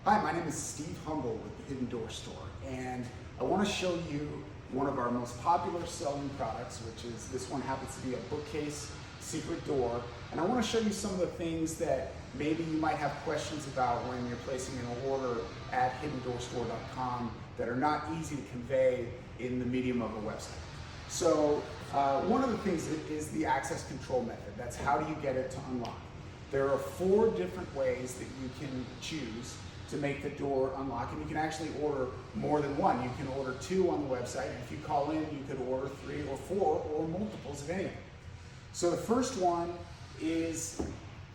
Hi, my name is Steve Humble with the Hidden Door Store, and I want to show you one of our most popular selling products, which is this one happens to be a bookcase secret door. And I want to show you some of the things that maybe you might have questions about when you're placing an order at hiddendoorstore.com that are not easy to convey in the medium of a website. So one of the things is the access control method. That's how do you get it to unlock. There are 4 different ways that you can choose to make the door unlock, and you can actually order more than one. You can order 2 on the website, and if you call in, you could order 3 or 4 or multiples of anything. So the first one is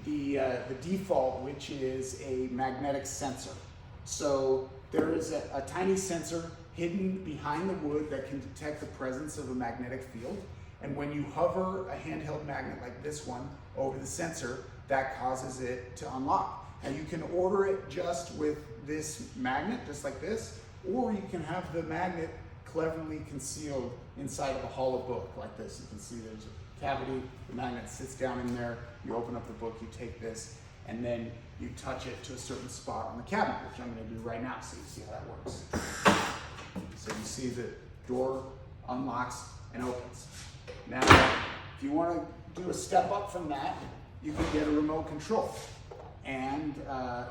the default, which is a magnetic sensor. So there is a tiny sensor hidden behind the wood that can detect the presence of a magnetic field. And when you hover a handheld magnet like this one over the sensor, that causes it to unlock. And you can order it just with this magnet, just like this, or you can have the magnet cleverly concealed inside of a hollow book like this. You can see there's a cavity, the magnet sits down in there, you open up the book, you take this, and then you touch it to a certain spot on the cabinet, which I'm going to do right now so you see how that works. So you see the door unlocks and opens. Now, if you want to do a step up from that, you can get a remote control. And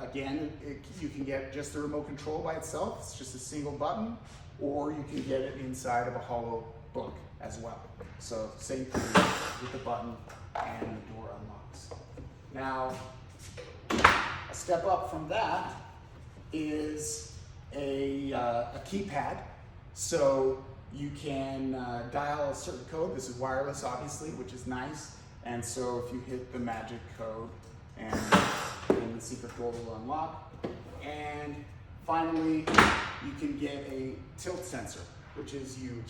again, you can get just the remote control by itself. It's just a single button, or you can get it inside of a hollow book as well. So same thing with the button, and the door unlocks. Now, a step up from that is a keypad. So you can dial a certain code. This is wireless, obviously, which is nice. And so if you hit the magic code, and the secret door will unlock. And finally, you can get a tilt sensor, which is you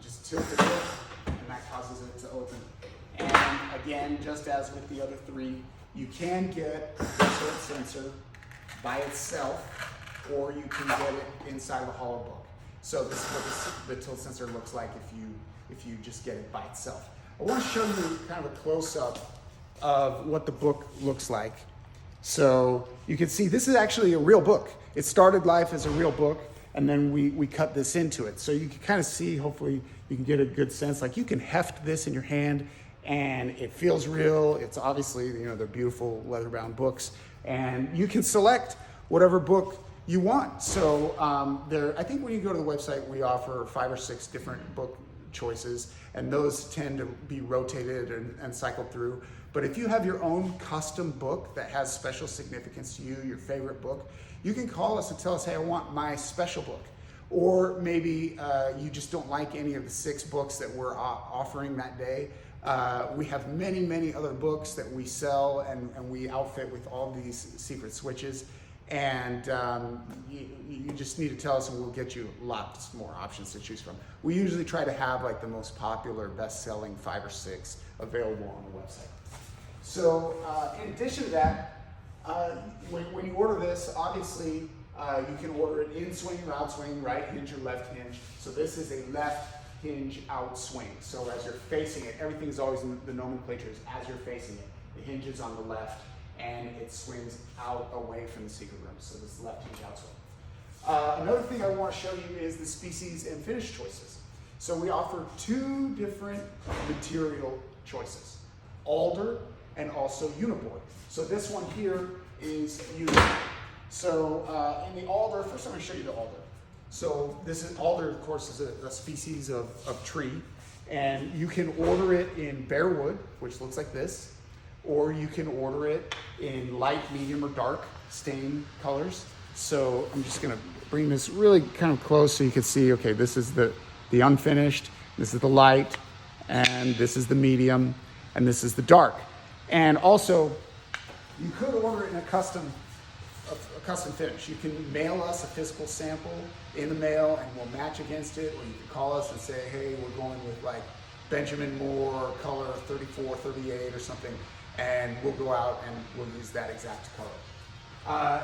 just tilt the book, and that causes it to open. And again, just as with the other 3, you can get the tilt sensor by itself, or you can get it inside of a hollow book. So this is what the tilt sensor looks like if you just get it by itself. I want to show you kind of a close-up of what the book looks like. So you can see this is actually a real book. It started life as a real book, and then we cut this into it. So you can kind of see, hopefully you can get a good sense, like you can heft this in your hand and it feels real. It's obviously, they're beautiful leather-bound books, and you can select whatever book you want. So I think when you go to the website, we offer 5 or 6 different book choices, and those tend to be rotated and cycled through. But if you have your own custom book that has special significance to you, your favorite book, you can call us and tell us, hey, I want my special book. Or maybe you just don't like any of the 6 books that we're offering that day. We have many, many other books that we sell, and we outfit with all these secret switches. And you just need to tell us, and we'll get you lots more options to choose from. We usually try to have like the most popular, best-selling 5 or 6 available on the website. So in addition to that, when you order this, obviously you can order it in swing or out swing, right hinge or left hinge. So this is a left hinge out swing. So as you're facing it, everything is always in the nomenclature is as you're facing it. The hinge is on the left, and it swings out away from the secret room. So this is left hinge out swing. Another thing I want to show you is the species and finish choices. So we offer 2 different material choices, alder and also uniboard. So this one here is uniboard. So in the alder, first I'm going to show you the alder. So this is alder, of course, is a species of tree, and you can order it in bare wood, which looks like this, or you can order it in light, medium, or dark stain colors. So I'm just going to bring this really kind of close so you can see, okay, this is the unfinished, this is the light, and this is the medium, and this is the dark. And also, you could order it in a custom finish. You can mail us a physical sample in the mail, and we'll match against it, or you can call us and say, hey, we're going with like Benjamin Moore color 34, 38 or something, and we'll go out and we'll use that exact color.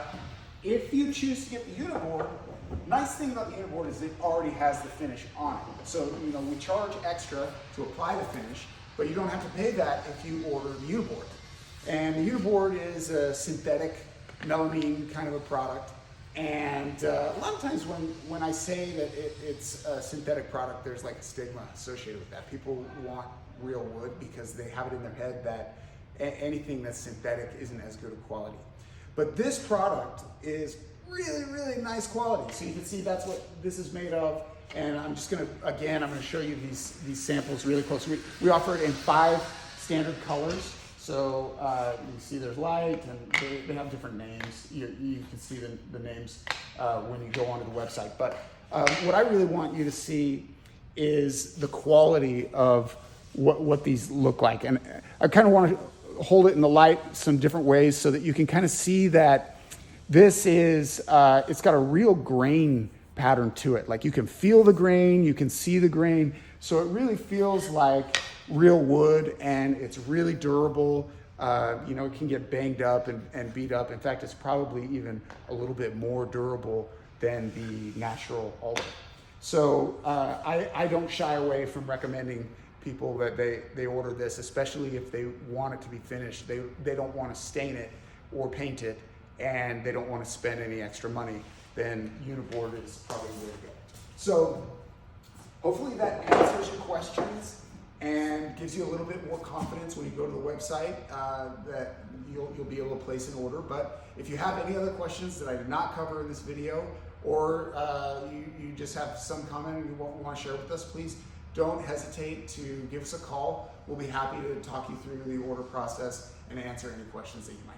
If you choose to get the uniboard, nice thing about the uniboard is it already has the finish on it. So we charge extra to apply the finish, but you don't have to pay that if you order the uniboard. And the uniboard is a synthetic melamine kind of a product, And a lot of times when I say that it's a synthetic product, there's like a stigma associated with that. People want real wood because they have it in their head that anything that's synthetic isn't as good a quality. But this product is really, really nice quality. So you can see that's what this is made of. And I'm just gonna, again, I'm gonna show you these samples really close. We offer it in 5 standard colors. So you can see there's light, and they have different names. You can see the names when you go onto the website. But what I really want you to see is the quality of what these look like. And I kind of want to hold it in the light some different ways so that you can kind of see that this is, it's got a real grain pattern to it. Like you can feel the grain, you can see the grain. So it really feels like real wood, and it's really durable. You know, it can get banged up and beat up. In fact, it's probably even a little bit more durable than the natural alder. So I don't shy away from recommending people that they order this, especially if they want it to be finished. They don't want to stain it or paint it, and they don't want to spend any extra money. Then Uniboard is probably the way to go. So hopefully that answers your questions and gives you a little bit more confidence when you go to the website that you'll be able to place an order. But if you have any other questions that I did not cover in this video, or you just have some comment and you want to share with us, please don't hesitate to give us a call. We'll be happy to talk you through the order process and answer any questions that you might have.